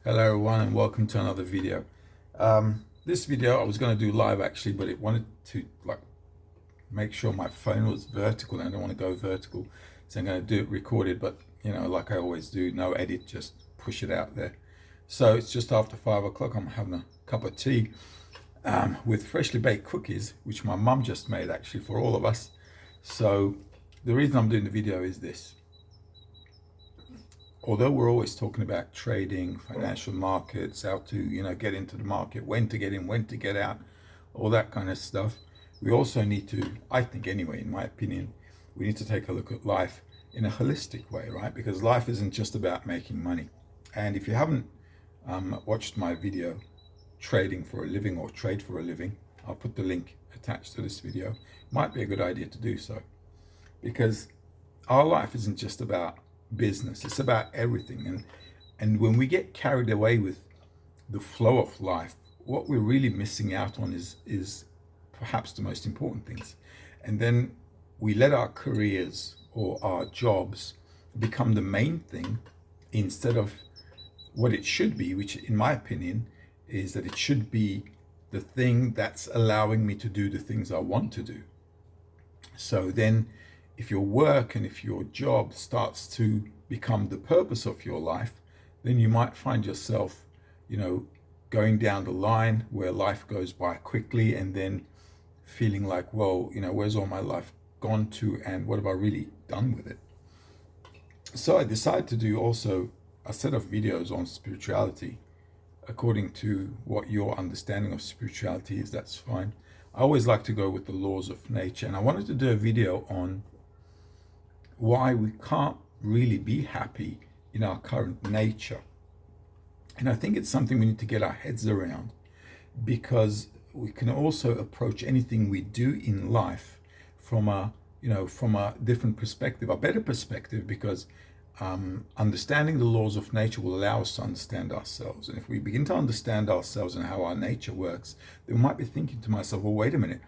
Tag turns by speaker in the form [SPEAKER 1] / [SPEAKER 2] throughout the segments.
[SPEAKER 1] Hello everyone and welcome to another video. This video I was going to do live actually, but it wanted to make sure my phone was vertical and I don't want to go vertical. So I'm going to do it recorded, but like I always do, no edit, just push it out there. So it's just after 5 o'clock. I'm having a cup of tea with freshly baked cookies, which my mum just made actually for all of us. So the reason I'm doing the video is this. Although we're always talking about trading, financial markets, how to, get into the market, when to get in, when to get out, all that kind of stuff, we also need to, I think anyway, in my opinion, we need to take a look at life in a holistic way, right? Because life isn't just about making money. And if you haven't watched my video, Trading for a Living or Trade for a Living, I'll put the link attached to this video. Might be a good idea to do so. Because our life isn't just about business, it's about everything. And when we get carried away with the flow of life, what we're really missing out on is perhaps the most important things. And then we let our careers or our jobs become the main thing instead of what it should be, which in my opinion is that it should be the thing that's allowing me to do the things I want to do. So then if your work and if your job starts to become the purpose of your life, then you might find yourself, going down the line where life goes by quickly and then feeling like, well, where's all my life gone to and what have I really done with it? So I decided to do also a set of videos on spirituality. According to what your understanding of spirituality is, that's fine. I always like to go with the laws of nature, and I wanted to do a video on why we can't really be happy in our current nature. And I think it's something we need to get our heads around, because we can also approach anything we do in life from a different perspective, a better perspective, because understanding the laws of nature will allow us to understand ourselves. And if we begin to understand ourselves and how our nature works, then we might be thinking to myself, well, wait a minute,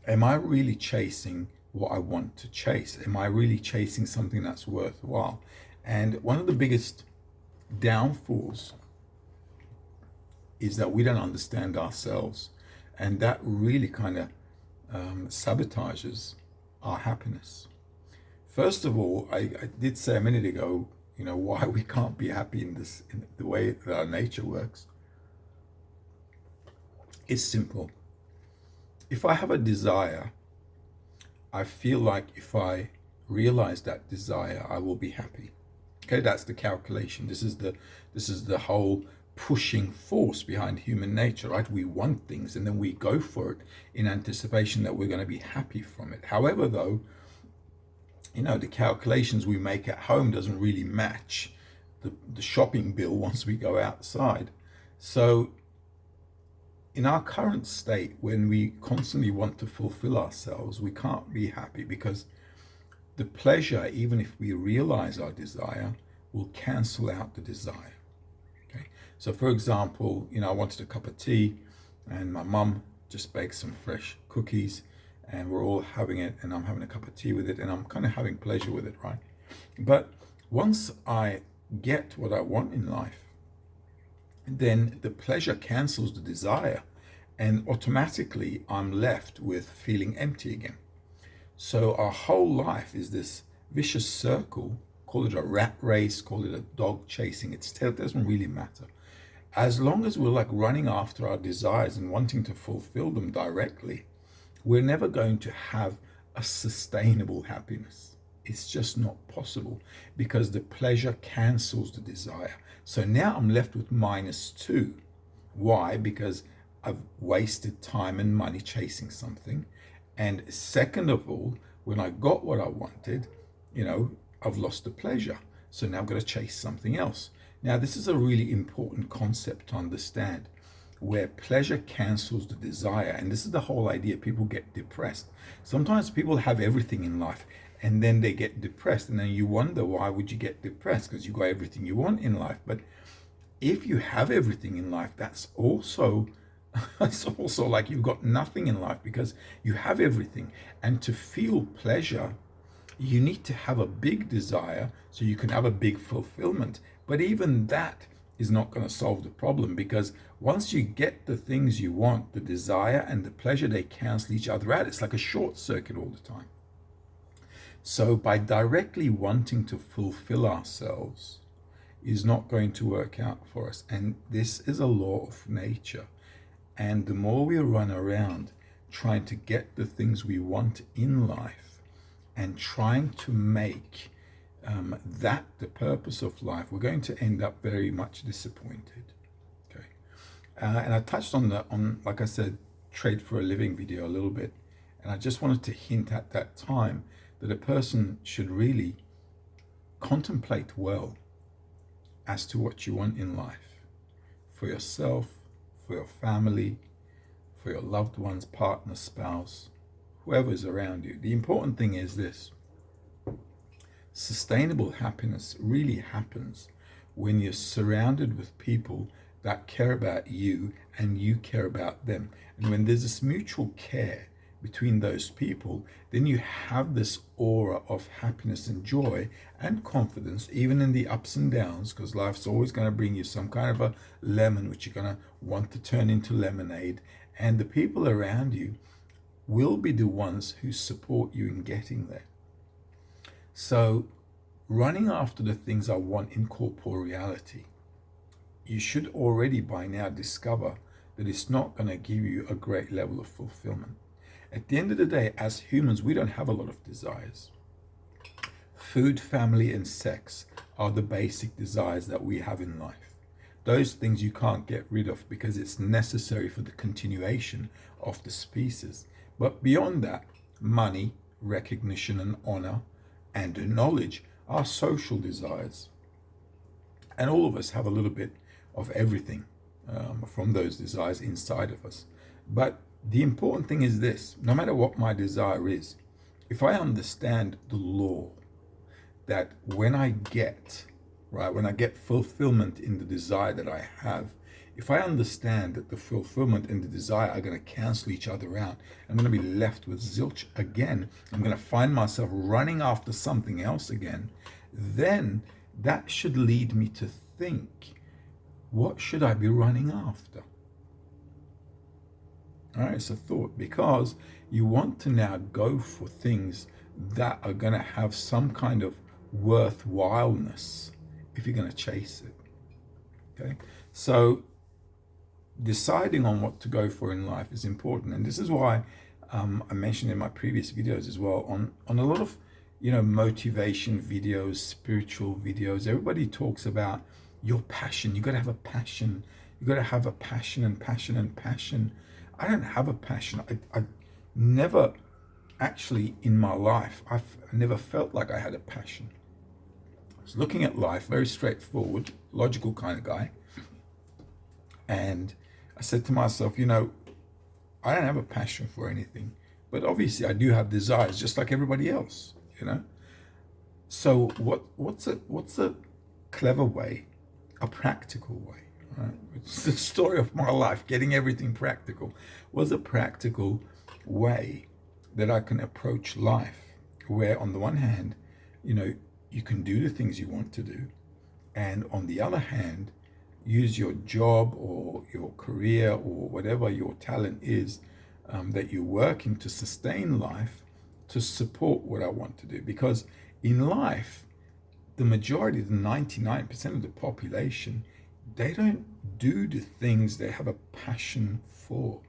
[SPEAKER 1] am I really chasing what I want to chase? Am I really chasing something that's worthwhile? And one of the biggest downfalls is that we don't understand ourselves. And that really kind of sabotages our happiness. First of all, I did say a minute ago, why we can't be happy in the way that our nature works. It's simple. If I have a desire, I feel like if I realize that desire, I will be happy. Okay, that's the calculation. This is the whole pushing force behind human nature, right? We want things and then we go for it in anticipation that we're going to be happy from it. However, though, the calculations we make at home doesn't really match the shopping bill once we go outside. So in our current state, when we constantly want to fulfill ourselves, we can't be happy, because the pleasure, even if we realize our desire, will cancel out the desire. Okay. So for example, I wanted a cup of tea and my mum just baked some fresh cookies and we're all having it and I'm having a cup of tea with it and I'm kind of having pleasure with it, right? But once I get what I want in life, then the pleasure cancels the desire and automatically I'm left with feeling empty again. So our whole life is this vicious circle. Call it a rat race, call it a dog chasing its tail, it doesn't really matter. As long as we're running after our desires and wanting to fulfill them directly, we're never going to have a sustainable happiness. It's just not possible, because the pleasure cancels the desire. So now I'm left with -2. Why? Because I've wasted time and money chasing something. And second of all, when I got what I wanted, I've lost the pleasure. So now I've got to chase something else. Now, this is a really important concept to understand, where pleasure cancels the desire. And this is the whole idea. People get depressed. Sometimes people have everything in life and then they get depressed. And then you wonder, why would you get depressed? Because you got everything you want in life. But if you have everything in life, that's also it's also like you've got nothing in life, because you have everything. And to feel pleasure, you need to have a big desire so you can have a big fulfillment. But even that is not going to solve the problem, because once you get the things you want, the desire and the pleasure, they cancel each other out. It's like a short circuit all the time. So by directly wanting to fulfill ourselves is not going to work out for us. And this is a law of nature. And the more we run around trying to get the things we want in life and trying to make that the purpose of life, we're going to end up very much disappointed. Okay, and I touched on like I said, trade for a living video a little bit, and I just wanted to hint at that time that a person should really contemplate well as to what you want in life, for yourself, for your family, for your loved ones, partner, spouse, whoever is around you. The important thing is this: sustainable happiness really happens when you're surrounded with people that care about you and you care about them. And when there's this mutual care between those people, then you have this aura of happiness and joy and confidence, even in the ups and downs, because life's always going to bring you some kind of a lemon, which you're going to want to turn into lemonade. And the people around you will be the ones who support you in getting there. So running after the things I want in corporeality, you should already by now discover that it's not going to give you a great level of fulfillment. At the end of the day, as humans, we don't have a lot of desires. Food, family, and sex are the basic desires that we have in life. Those things you can't get rid of because it's necessary for the continuation of the species. But beyond that, money, recognition, and honor, and knowledge are social desires. And all of us have a little bit of everything from those desires inside of us. But the important thing is this: no matter what my desire is, if I understand the law that when I get fulfillment in the desire that I have, if I understand that the fulfillment and the desire are going to cancel each other out, I'm going to be left with zilch again, I'm going to find myself running after something else again, then that should lead me to think, what should I be running after? All right, it's a thought, because you want to now go for things that are going to have some kind of worthwhileness if you're going to chase it. Okay, so deciding on what to go for in life is important, and this is why I mentioned in my previous videos as well, on a lot of motivation videos, spiritual videos, everybody talks about your passion. You got to have a passion. You got to have a passion and passion and passion. I don't have a passion. I never actually in my life, I never felt like I had a passion. I was looking at life, very straightforward, logical kind of guy. And I said to myself, I don't have a passion for anything, but obviously I do have desires just like everybody else, So what's a clever way, a practical way, right? It's the story of my life, getting everything practical. Was a practical way that I can approach life, where on the one hand, you can do the things you want to do, and on the other hand, use your job or your career or whatever your talent is that you're working to sustain life, to support what I want to do. Because in life, the majority, the 99% of the population, they don't do the things they have a passion for.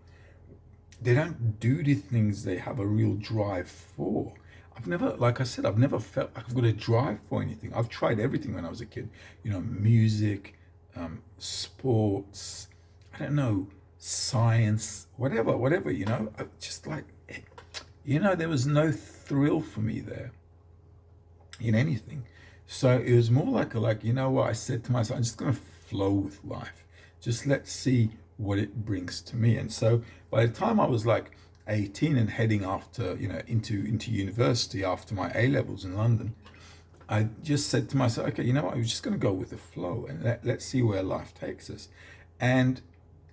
[SPEAKER 1] They don't do the things they have a real drive for. I've never felt like I've got a drive for anything. I've tried everything when I was a kid, music, sports, I don't know, science, whatever, just like, there was no thrill for me there in anything. So it was more like what I said to myself, I'm just going to flow with life. Just let's see what it brings to me. And so by the time I was like 18 and heading after, into university after my A-levels in London, I just said to myself, okay, I was just going to go with the flow and let's see where life takes us. And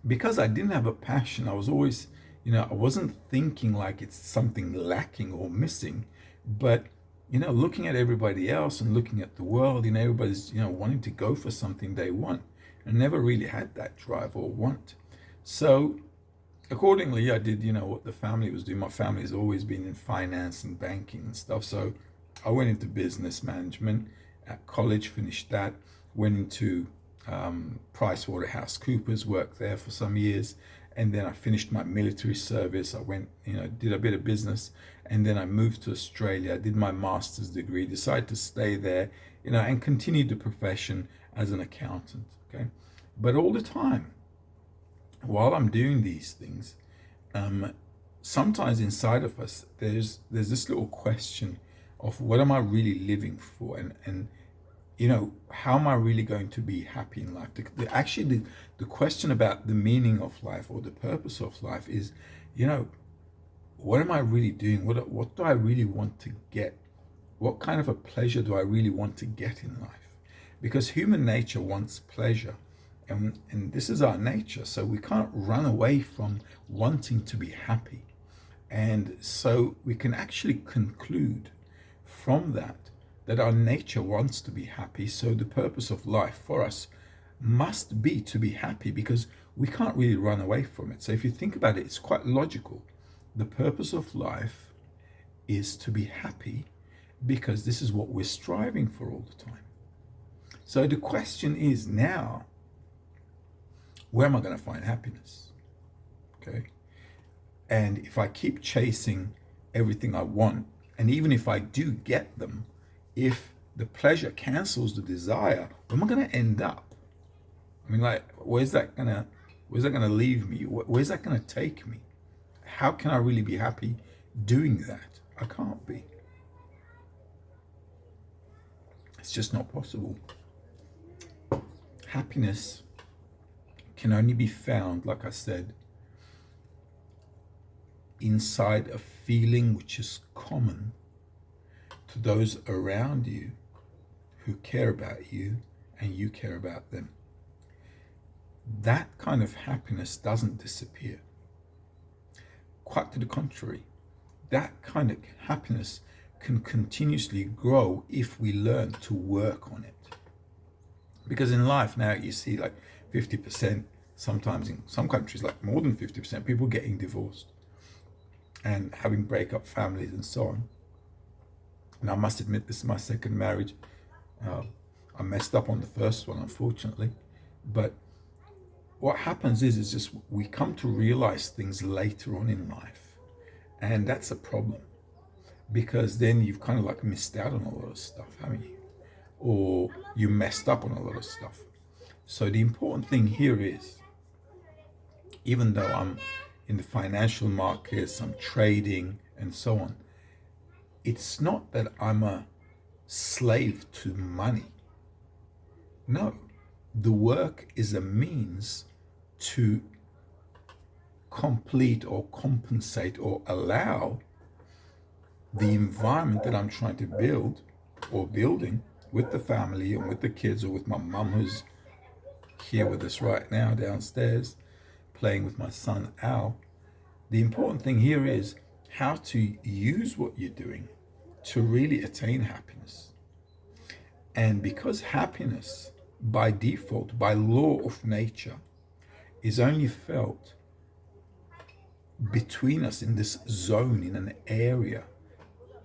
[SPEAKER 1] because I didn't have a passion, I was always, I wasn't thinking like it's something lacking or missing, but, looking at everybody else and looking at the world, everybody's, wanting to go for something they want. I never really had that drive or want. So accordingly, I did, what the family was doing. My family has always been in finance and banking and stuff. So I went into business management at college, finished that, went into PricewaterhouseCoopers, worked there for some years. And then I finished my military service. I went, did a bit of business. And then I moved to Australia. I did my master's degree, decided to stay there, and continued the profession as an accountant. Okay. But all the time, while I'm doing these things, sometimes inside of us, there's this little question of what am I really living for, and how am I really going to be happy in life? The question about the meaning of life or the purpose of life is, what am I really doing? What do I really want to get? What kind of a pleasure do I really want to get in life? Because human nature wants pleasure. And this is our nature, so we can't run away from wanting to be happy. And so we can actually conclude from that our nature wants to be happy. So the purpose of life for us must be to be happy, because we can't really run away from it. So if you think about it, it's quite logical. The purpose of life is to be happy, because this is what we're striving for all the time. So the question is now, where am I going to find happiness? Okay. And if I keep chasing everything I want, and even if I do get them, if the pleasure cancels the desire, where am I going to end up? I mean, like, where's that gonna leave me? Where's that gonna take me? How can I really be happy doing that? I can't be. It's just not possible. Happiness can only be found, like I said, inside a feeling which is common to those around you who care about you and you care about them. That kind of happiness doesn't disappear. Quite to the contrary, that kind of happiness can continuously grow if we learn to work on it. Because in life now you see like 50%, sometimes in some countries like more than 50%, people getting divorced and having breakup families and so on. And I must admit, this is my second marriage. I messed up on the first one, unfortunately. But what happens is just we come to realize things later on in life. And that's a problem. Because then you've kind of like missed out on a lot of stuff, haven't you? Or you messed up on a lot of stuff. So the important thing here is, even though I'm in the financial markets, I'm trading and so on, it's not that I'm a slave to money. No, the work is a means to complete or compensate or allow the environment that I'm trying to build or building with the family and with the kids, or with my mum who's here with us right now downstairs playing with my son Al. The important thing here is how to use what you're doing to really attain happiness. And because happiness by default, by law of nature, is only felt between us, in this zone, in an area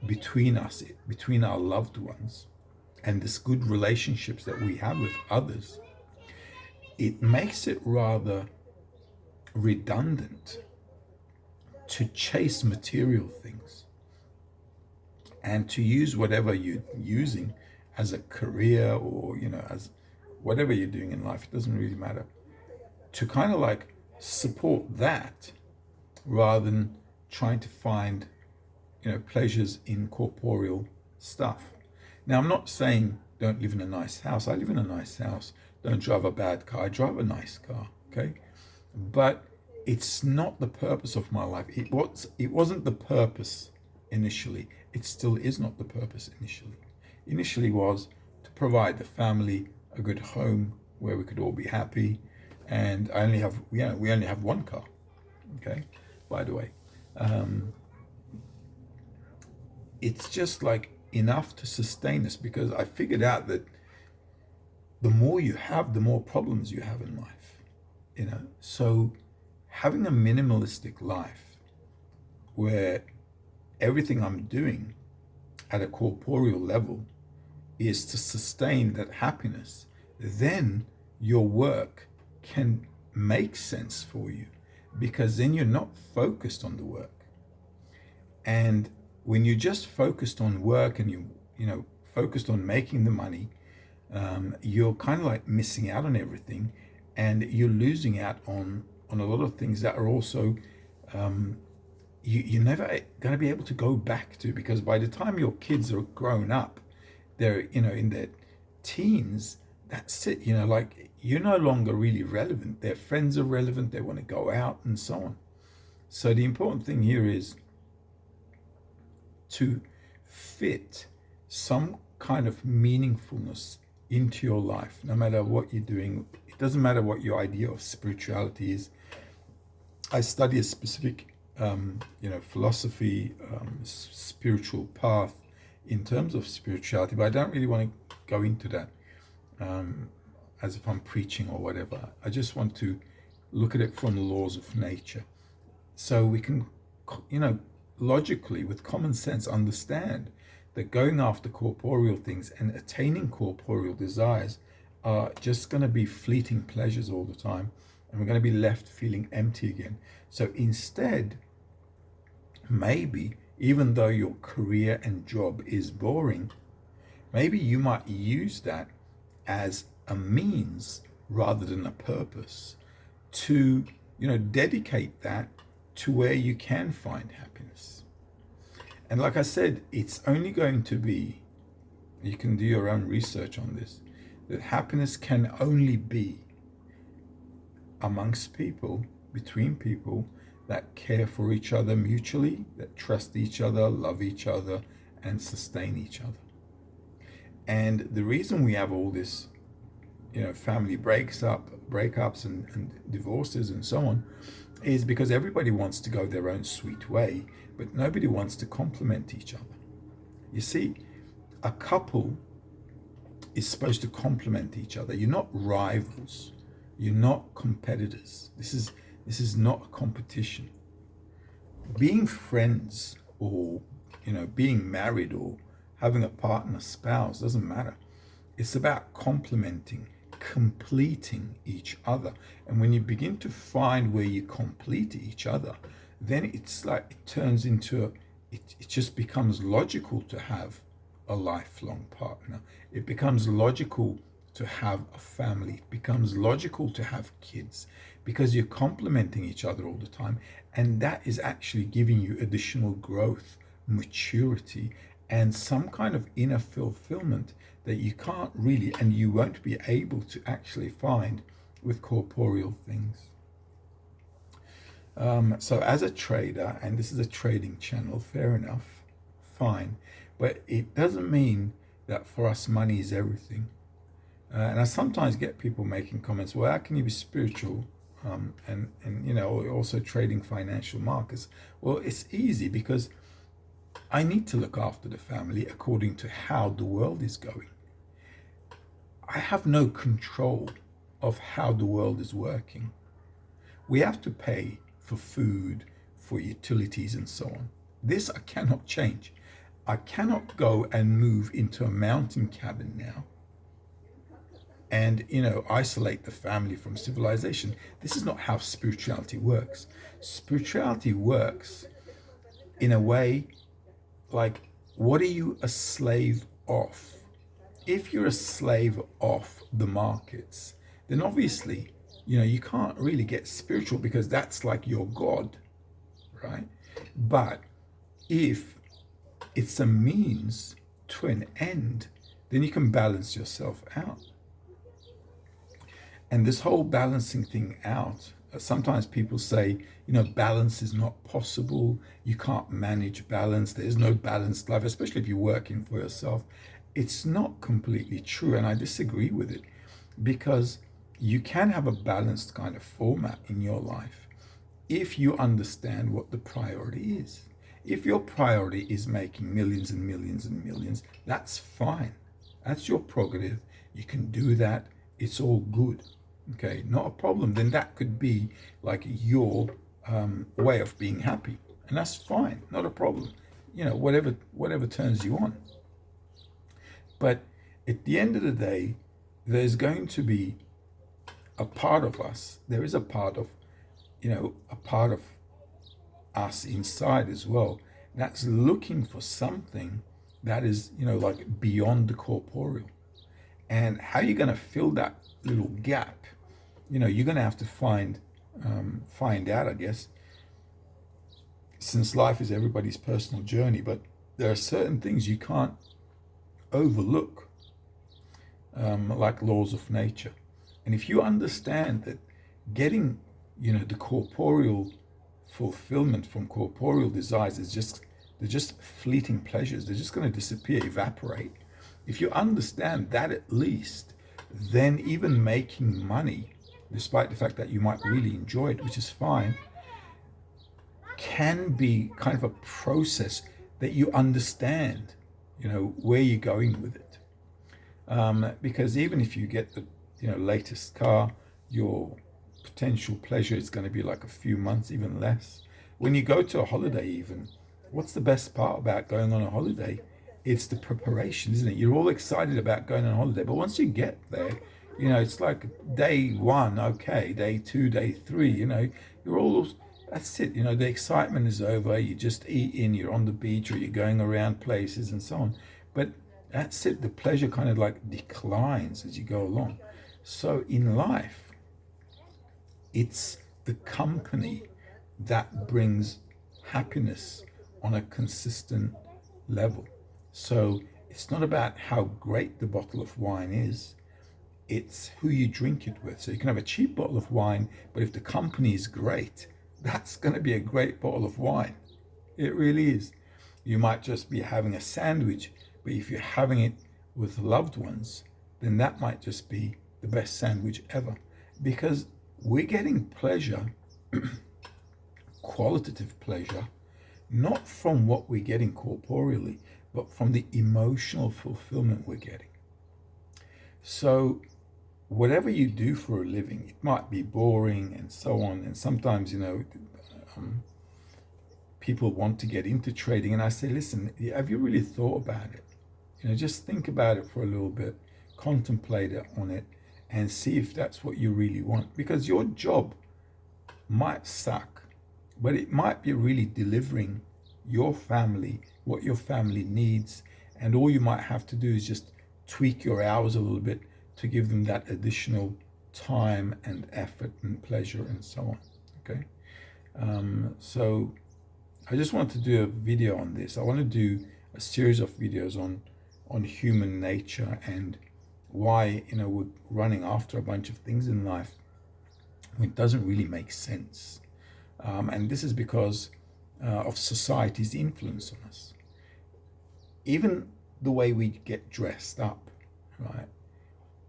[SPEAKER 1] between us, between our loved ones, and this good relationships that we have with others, it makes it rather redundant to chase material things and to use whatever you're using as a career, or as whatever you're doing in life, it doesn't really matter, to kind of like support that rather than trying to find pleasures in corporeal stuff. Now, I'm not saying don't live in a nice house. I live in a nice house. Don't drive a bad car. I drive a nice car, okay? But it's not the purpose of my life. It wasn't the purpose initially. It still is not the purpose initially. Initially was to provide the family a good home where we could all be happy. And we only have one car, okay? By the way, it's just like enough to sustain us, because I figured out that the more you have, the more problems you have in life. So having a minimalistic life where everything I'm doing at a corporeal level is to sustain that happiness, then your work can make sense for you, because then you're not focused on the work. And when you're just focused on work and you focused on making the money, you're kind of like missing out on everything, and you're losing out on a lot of things that are also you're never going to be able to go back to, because by the time your kids are grown up, they're in their teens, that's it. Like, you're no longer really relevant. Their friends are relevant, they want to go out and so on. So the important thing here is to fit some kind of meaningfulness into your life, no matter what you're doing. It doesn't matter what your idea of spirituality is. I study a specific philosophy, spiritual path in terms of spirituality, but I don't really want to go into that as if I'm preaching or whatever. I just want to look at it from the laws of nature, so we can, logically, with common sense, understand that going after corporeal things and attaining corporeal desires are just going to be fleeting pleasures all the time, and we're going to be left feeling empty again. So instead, maybe, even though your career and job is boring, maybe you might use that as a means rather than a purpose to, dedicate that to where you can find happiness. And like I said, it's only going to be, you can do your own research on this, that happiness can only be amongst people, between people that care for each other mutually, that trust each other, love each other, and sustain each other. And the reason we have all this, family breakups and divorces and so on, is because everybody wants to go their own sweet way, but nobody wants to complement each other. You see, a couple is supposed to complement each other. You're not rivals. You're not competitors. This is not a competition. Being friends, or being married, or having a partner, spouse, doesn't matter. It's about complementing, completing each other. And when you begin to find where you complete each other, then it's like it turns into it just becomes logical to have a lifelong partner. It becomes logical to have a family. It becomes logical to have kids, because you're complementing each other all the time, and that is actually giving you additional growth, maturity, and some kind of inner fulfillment that you can't really, and you won't be able to actually find with corporeal things. So as a trader, and this is a trading channel, fair enough, fine, but it doesn't mean that for us money is everything. And I sometimes get people making comments, well, how can you be spiritual and also trading financial markets? Well, it's easy, because I need to look after the family according to how the world is going. I have no control of how the world is working. We have to pay for food, for utilities, and so on. This I cannot change. I cannot go and move into a mountain cabin now and isolate the family from civilization. This is not how spirituality works. Spirituality works in a way like, what are you a slave of? If you're a slave of the markets, then obviously you can't really get spiritual, because that's like your God, right? But if it's a means to an end, then you can balance yourself out. And this whole balancing thing out, sometimes people say, balance is not possible. You can't manage balance. There's no balanced life, especially if you're working for yourself. It's not completely true, and I disagree with it, because you can have a balanced kind of format in your life if you understand what the priority is. If your priority is making millions and millions and millions, that's fine. That's your prerogative. You can do that. it's all good. Okay, not a problem. Then that could be like your way of being happy, and that's fine, not a problem. Whatever turns you on. But at the end of the day, there's going to be a part of us. There is a part of, a part of us inside as well that's looking for something that is, like beyond the corporeal. And how you're going to fill that little gap, you're going to have to find out, I guess, since life is everybody's personal journey. But there are certain things you can't overlook, like laws of nature. And if you understand that getting, the corporeal fulfillment from corporeal desires they're just fleeting pleasures, they're just going to disappear, evaporate. If you understand that at least, then even making money, despite the fact that you might really enjoy it, which is fine, can be kind of a process that you understand, where you're going with it. Because even if you get the latest car, your potential pleasure is going to be like a few months, even less. When you go to a holiday, even, what's the best part about going on a holiday? It's the preparation, isn't it? You're all excited about going on a holiday, but once you get there, it's like day one, okay, day two, day three, you're all, that's it, the excitement is over, you're just eating, you're on the beach, or you're going around places and so on. But that's it, the pleasure kind of like declines as you go along. So in life, it's the company that brings happiness on a consistent level. So it's not about how great the bottle of wine is, it's who you drink it with. So you can have a cheap bottle of wine, but if the company is great, that's going to be a great bottle of wine. It really is. You might just be having a sandwich, but if you're having it with loved ones, then that might just be the best sandwich ever. Because we're getting pleasure, qualitative pleasure, not from what we're getting corporeally, but from the emotional fulfillment we're getting. So whatever you do for a living, it might be boring and so on. And sometimes, people want to get into trading. And I say, listen, have you really thought about it? Just think about it for a little bit, contemplate on it, and see if that's what you really want. Because your job might suck, but it might be really delivering your family what your family needs. And all you might have to do is just tweak your hours a little bit to give them that additional time and effort and pleasure and so on. Okay. So I just want to do a video on this. I want to do a series of videos on human nature and why we're running after a bunch of things in life when it doesn't really make sense. And this is because of society's influence on us. Even the way we get dressed up, right?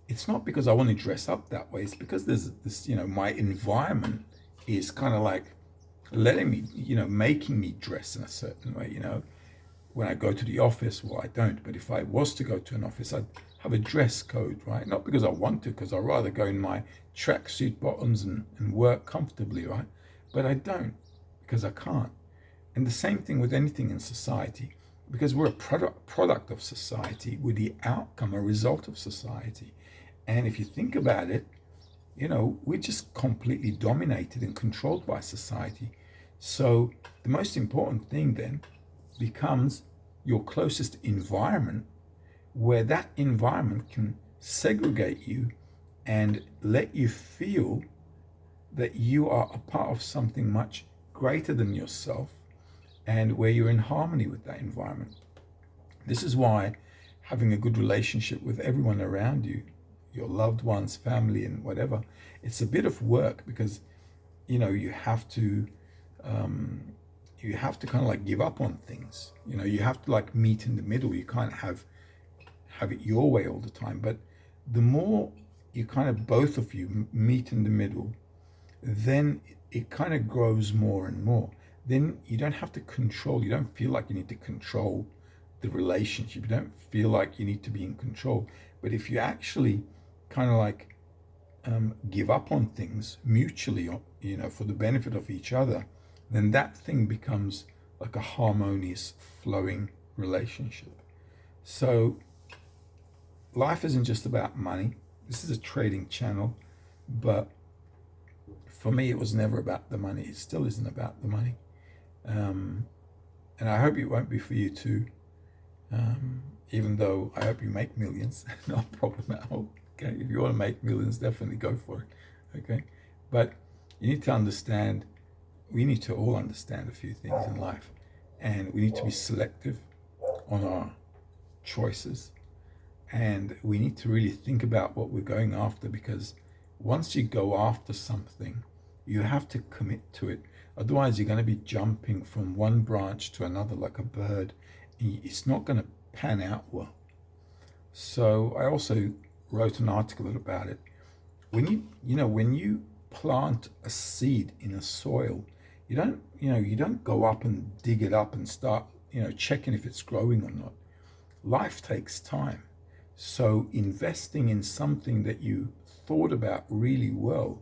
[SPEAKER 1] It's not because I want to dress up that way. It's because there's this, my environment is kind of like letting me, making me dress in a certain way, When I go to the office, well, I don't. But if I was to go to an office, I'd have a dress code, right? Not because I want to, because I'd rather go in my tracksuit bottoms and work comfortably, right? But I don't, because I can't. And the same thing with anything in society, because we're a product of society, we're the outcome, a result of society. And if you think about it, we're just completely dominated and controlled by society. So the most important thing then becomes your closest environment, where that environment can segregate you and let you feel that you are a part of something much greater than yourself, and where you're in harmony with that environment. This is why having a good relationship with everyone around you, your loved ones, family, and whatever, it's a bit of work, because you have to kind of like give up on things. You have to like meet in the middle. You can't have it your way all the time. But the more you kind of, both of you meet in the middle, then it kind of grows more and more. Then you don't have to control. You don't feel like you need to control the relationship. You don't feel like you need to be in control. But if you actually kind of like give up on things mutually, for the benefit of each other, then that thing becomes like a harmonious, flowing relationship. So life isn't just about money. This is a trading channel, but for me, it was never about the money. It still isn't about the money. And I hope it won't be for you too. Even though I hope you make millions, no problem at all. Okay, if you want to make millions, definitely go for it. Okay, but you need to understand. We need to all understand a few things in life, and we need to be selective on our choices, and we need to really think about what we're going after, because once you go after something, you have to commit to it. Otherwise, you're going to be jumping from one branch to another like a bird. It's not going to pan out well. So I also wrote an article about it. When you plant a seed in a soil, you don't go up and dig it up and start checking if it's growing or not. Life takes time. So investing in something that you thought about really well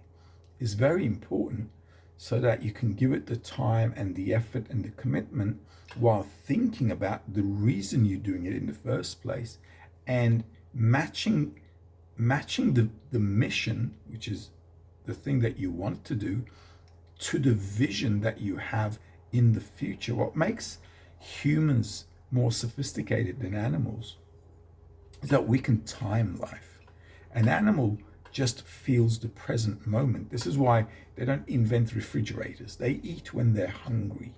[SPEAKER 1] is very important, so that you can give it the time and the effort and the commitment while thinking about the reason you're doing it in the first place, and matching the mission, which is the thing that you want to do, to the vision that you have in the future. What makes humans more sophisticated than animals is that we can time life. An animal just feels the present moment. This is why they don't invent refrigerators. They eat when they're hungry.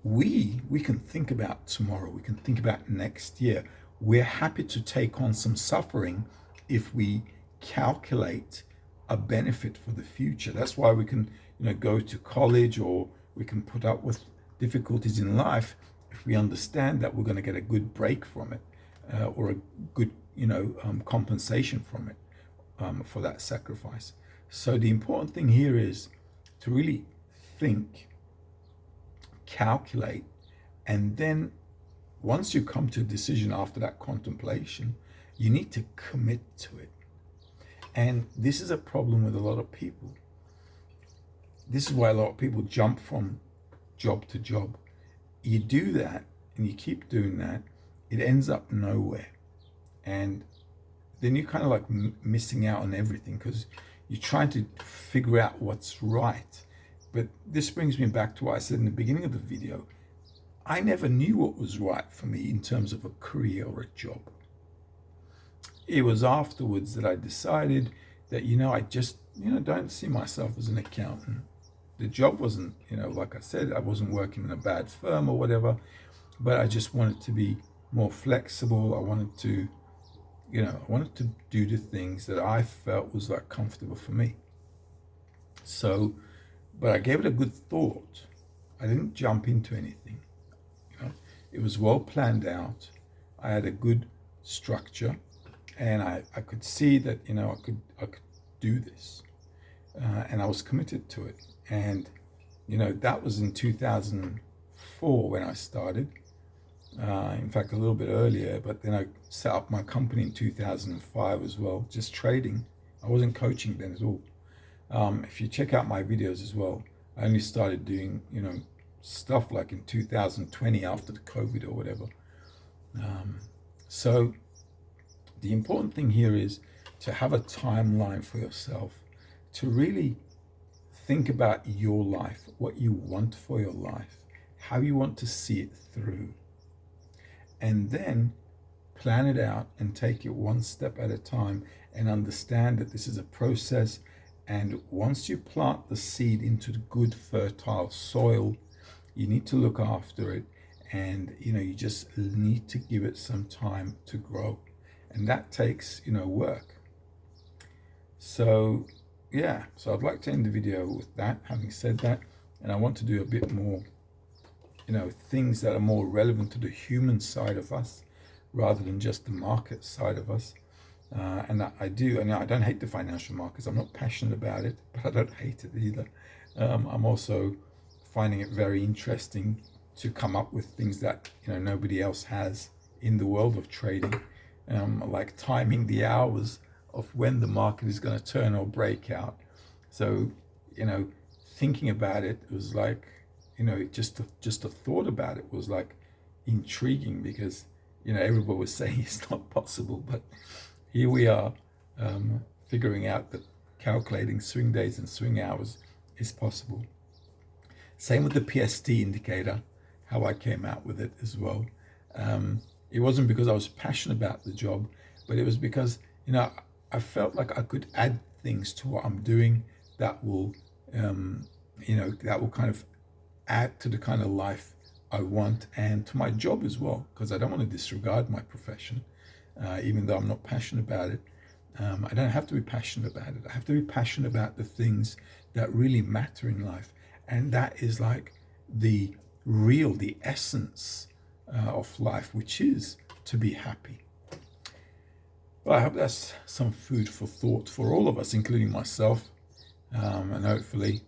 [SPEAKER 1] We can think about tomorrow. We can think about next year. We're happy to take on some suffering if we calculate a benefit for the future. That's why we can, go to college, or we can put up with difficulties in life if we understand that we're going to get a good break from it, or a good, compensation from it, for that sacrifice. So the important thing here is to really think, calculate, and then once you come to a decision after that contemplation, you need to commit to it. And this is a problem with a lot of people. This is why a lot of people jump from job to job. You do that and you keep doing that, it ends up nowhere. And then you're kind of like missing out on everything, because you're trying to figure out what's right. But this brings me back to what I said in the beginning of the video. I never knew what was right for me in terms of a career or a job. It was afterwards that I decided that, I just, don't see myself as an accountant. The job wasn't, like I said, I wasn't working in a bad firm or whatever, but I just wanted to be more flexible. I wanted to do the things that I felt was like comfortable for me. So, but I gave it a good thought. I didn't jump into anything. It was well planned out. I had a good structure, and I could see that I could do this, and I was committed to it. And that was in 2004 when I started. In fact, a little bit earlier, but then I set up my company in 2005 as well, just trading. I wasn't coaching then at all. If you check out my videos as well, I only started doing, stuff like in 2020 after the COVID or whatever. So the important thing here is to have a timeline for yourself, to really think about your life, what you want for your life, how you want to see it through. And then plan it out and take it one step at a time, and understand that this is a process. And once you plant the seed into the good fertile soil, you need to look after it, and you just need to give it some time to grow, and that takes work. So so I'd like to end the video with that, having said that. And I want to do a bit more things that are more relevant to the human side of us rather than just the market side of us. And I don't hate the financial markets. I'm not passionate about it, but I don't hate it either. I'm also finding it very interesting to come up with things that nobody else has in the world of trading, like timing the hours of when the market is going to turn or break out. So, thinking about it was like, just a thought about it was like intriguing, because everybody was saying it's not possible, but here we are, figuring out that calculating swing days and swing hours is possible. Same with the PST indicator, how I came out with it as well. It wasn't because I was passionate about the job, but it was because I felt like I could add things to what I'm doing that will kind of add to the kind of life I want, and to my job as well, because I don't want to disregard my profession, even though I'm not passionate about it. I don't have to be passionate about it. I have to be passionate about the things that really matter in life, and that is like the essence of life, which is to be happy. Well, I hope that's some food for thought for all of us, including myself, and hopefully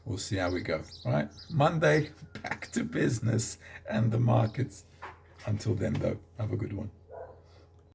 [SPEAKER 1] we'll see how we go. All right, Monday, back to business and the markets. Until then, though, have a good one.